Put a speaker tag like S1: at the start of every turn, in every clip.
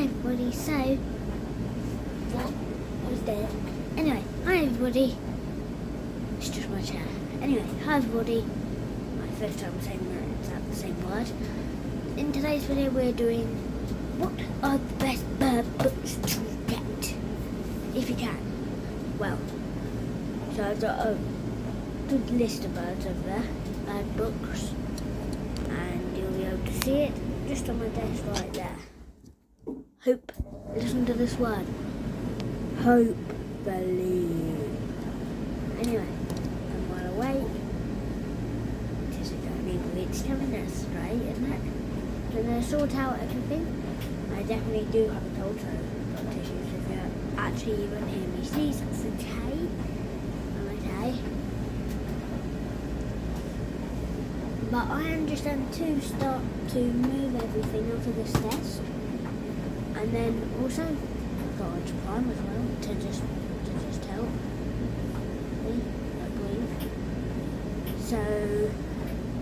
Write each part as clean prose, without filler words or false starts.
S1: hi everybody, so, what? I was dead. Anyway, hi everybody. It's just my chair. Anyway, hi everybody. My first time saying that same word. In today's video we're doing, what are the best bird books to get? If you can. Well, so I've got a good list of birds over there, bird books. And you'll be able to see it just on my desk right there. Hope, listen to this word. Hope, believe. Anyway, I'm well away. It's telling us, right, isn't it? So to sort out everything. I definitely do have a told tissues if you actually even hear me sneeze, that's okay. I'm okay. But I am just going to start to move everything off of this desk. And then also storage prime as well to just help me, I believe. So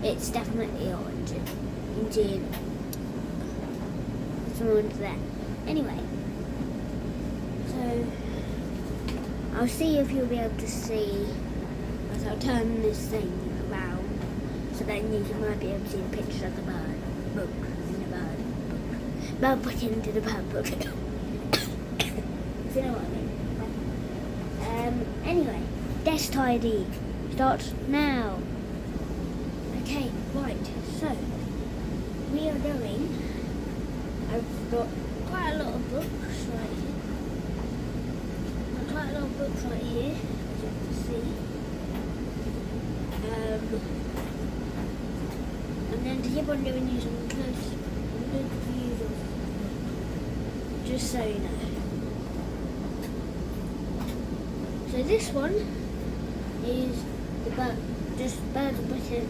S1: it's definitely orange. Indeed. It's orange there. Anyway, so I'll see if you'll be able to see as I'll turn this thing around, so then you might be able to see the picture of the bird book in the bird. But put it into the bird book. If you know what I mean. Anyway, desk tidy starts now. Okay, right, so we are going. I've got quite a lot of books right here. Quite a lot of books right here, as you can see. And then to keep on doing these on close views of, just so you know. So this one is the bird, just Birds of Britain.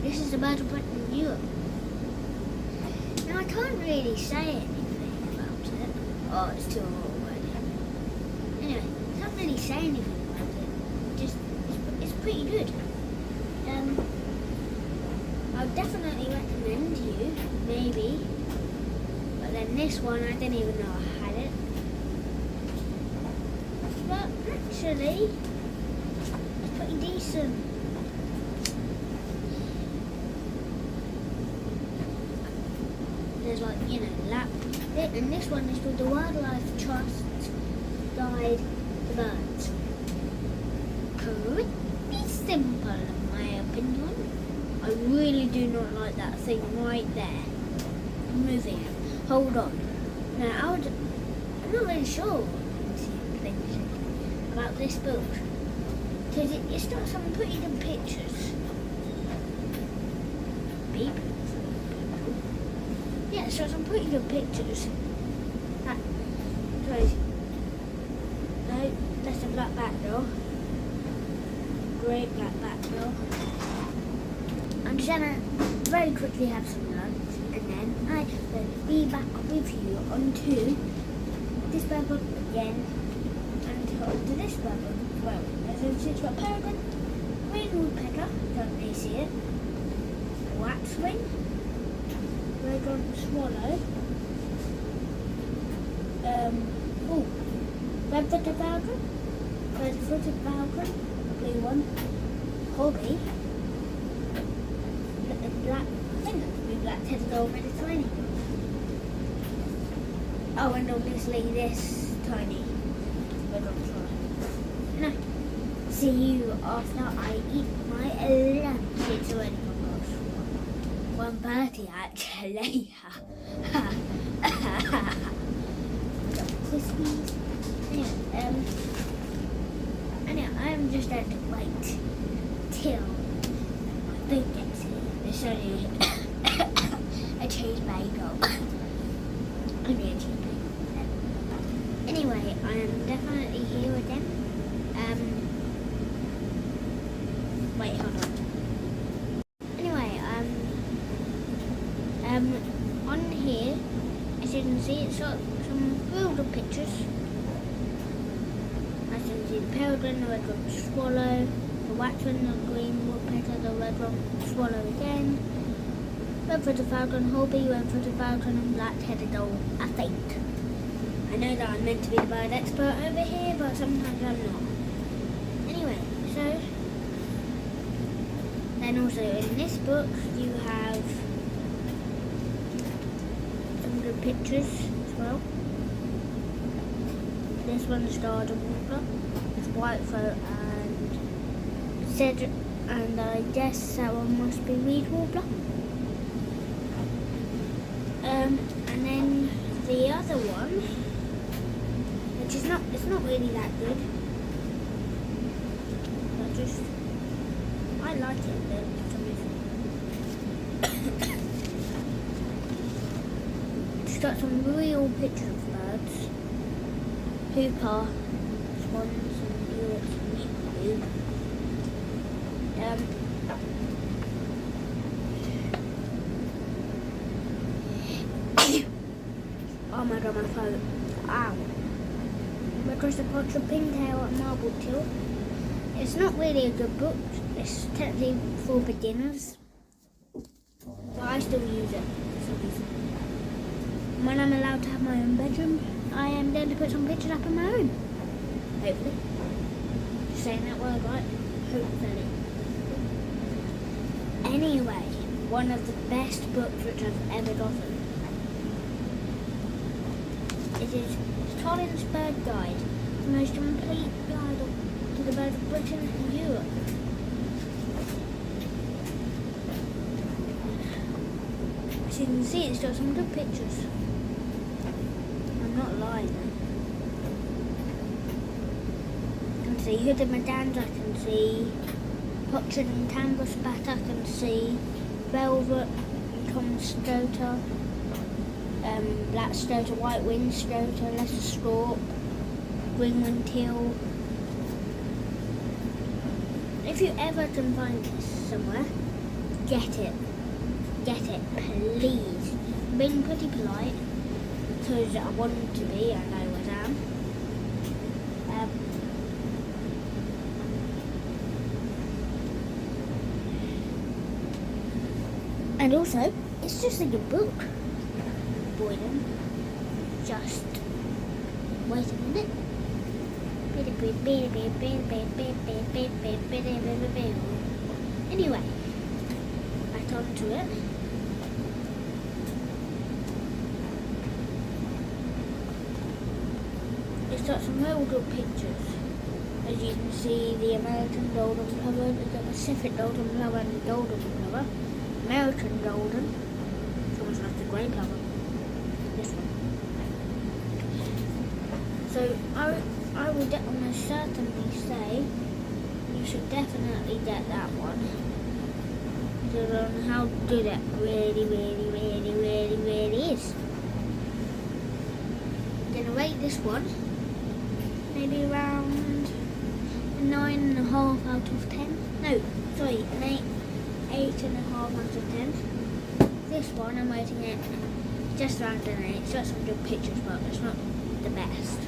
S1: This is the Birds of Britain Europe. Now I can't really say anything about it. Oh, it's too already. Anyway, I can't really say anything about it. Just it's pretty good. I'll definitely recommend you, maybe. But then this one, I didn't even know I had it. But actually, it's pretty decent. There's like, you know, lap. And this one is called the Wildlife Trust Guide to Birds. Pretty simple in my opinion. I really do not like that thing right there. Moving it. Hold on. Now, I'm not really sure about this book. Because it's got some pretty good pictures. Beep. Yeah, it's got some pretty good pictures. No, that's a black background. Great black background. I'm just gonna very quickly have some lunch, and then I will be back with you onto this bird book again, and onto this bird book as well. So it's got peregrine, green woodpecker, don't really see it, waxwing, red-rumped swallow, red-footed falcon, red-footed falcon, blue one, hobby. Black, I think that could be black-headed or Mediterranean. Oh, and obviously this tiny red-rumped swallow. And I see you after I eat my lunch. It's already almost 1:30 actually. Crispies. Anyway, I'm just going to wait till my food gets here. It's only a cheese bagel. Only a cheese bagel. Anyway, I am definitely here again. Wait, hold on. Anyway, on here, as you can see, it's got some real good pictures. As you can see, the peregrine, the red-rumped swallow, the waxwing, the green woodpecker, the red swallow again, red-footed falcon, hobby, red-footed falcon, and black-headed owl, I think. I know that I'm meant to be the bird expert over here, but sometimes I'm not. Anyway, so then also in this book you have some good pictures as well. This one's Garden Warbler, it's Whitethroat and Cedric, and I guess that one must be Reed Warbler. And then the other one, which is it's not really that good, but I like it a bit for some reason. It's got some real pictures of birds. Hooper, swans and Yorks and Meekoo. Oh my god, my phone. Ow. Because the Potter Pintail and Marble Till. It's not really a good book. It's technically for beginners. But I still use it for some reason. When I'm allowed to have my own bedroom, I am going to put some pictures up on my own. Hopefully. Just saying that word right. Hopefully. Anyway, one of the best books which I've ever gotten. It is Collins Bird Guide, the most complete guide to the birds of Britain and Europe. As you can see, it's got some good pictures. I'm not lying. I can see hooded madans, I can see Pochard and Canvas Bat, I can see Velvet and Common Stoter, Black Stoter, White Winged Stoter, Lesser Stork, Green Winged Teal. If you ever can find this somewhere, get it. Get it, please. I'm being pretty polite because I want to be, and I always am. And also, it's just a good book. Boyden. Just wait a minute. Anyway, back onto it. It's got some real good pictures. As you can see, the American Golden Plover, the Pacific Golden Plover, and the Golden Plover. American Golden. It's almost like the Grey Plover. This one. So I would almost certainly say you should definitely get that one. Because on how good it really is. I'm gonna rate this one maybe around 9.5 out of 10. No, sorry, an 8.5 out of 10. This one I'm rating it just around an 8. It's got some good pictures, but it's not the best.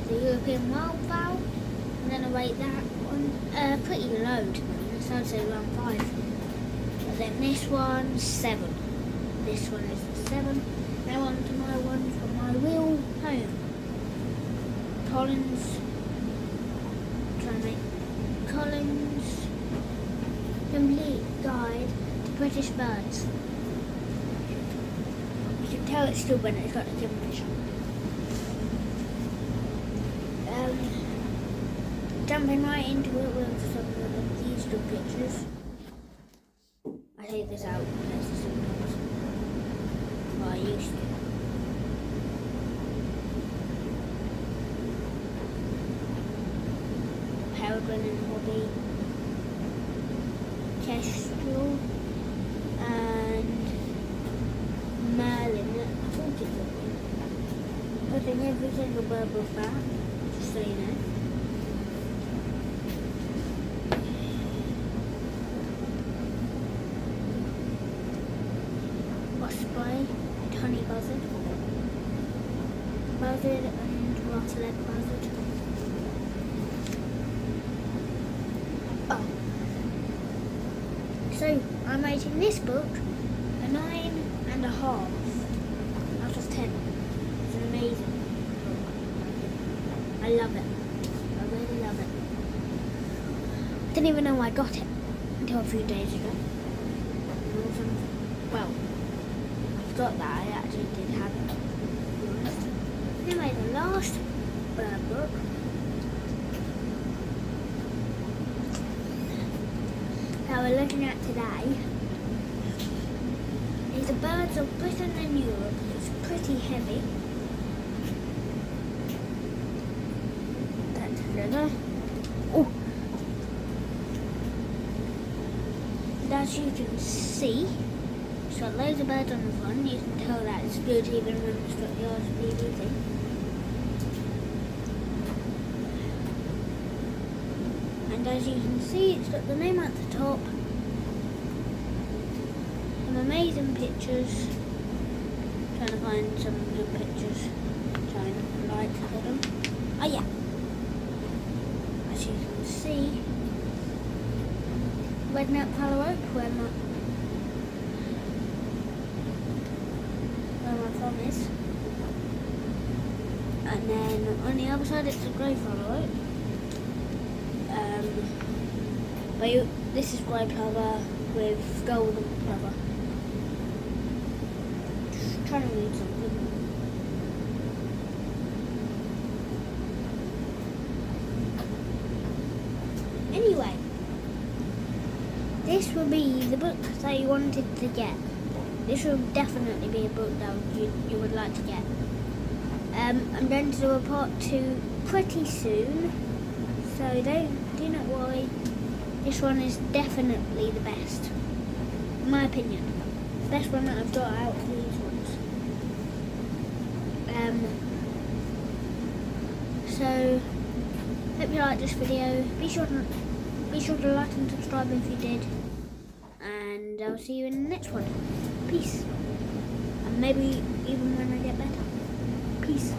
S1: The European Wildfowl, I'm going to rate that one pretty low, to be honest. I'd say around 5. But then this one, 7. This one is 7. Now on to my one from my real home. Collins Complete Guide to British Birds. You can tell it's still when it's got the Kingfisher. Jumping right into it with some of these good pictures. I take this out sometimes. Well, I used to. Peregrine and Hobby, Kestrel, and Merlin. I thought it would be. Putting every single bird with that, just so you know. Osprey, Honey Buzzard, and Rottlet Buzzard. Oh. So I'm rating this book a 9.5 out of 10. It's an amazing book. I love it. I really love it. I didn't even know I got it until a few days ago. Well, I forgot that I actually did have it. Anyway, the last book that we're looking at today is The Birds of Britain and Europe. It's pretty heavy. That's together. Oh! And as you can see, it's got loads of birds on the front. You can tell that it's good even when it's got the RGB thing. And as you can see, it's got the name at the top. Some amazing pictures. Trying to find some good pictures. Trying to like them. Oh yeah. As you can see, Red Neck Palo Oak, where my farm is. And then on the other side, it's a grey Palo Oak. This is grey plover with golden plover. Just trying to read something. Anyway, this will be the book that you wanted to get. This will definitely be a book that you would like to get. I'm going to do a part 2 pretty soon, so do not worry. This one is definitely the best, in my opinion. The best one that I've got out of these ones. So, hope you liked this video. Be sure to like and subscribe if you did. And I'll see you in the next one. Peace. And maybe even when I get better. Peace.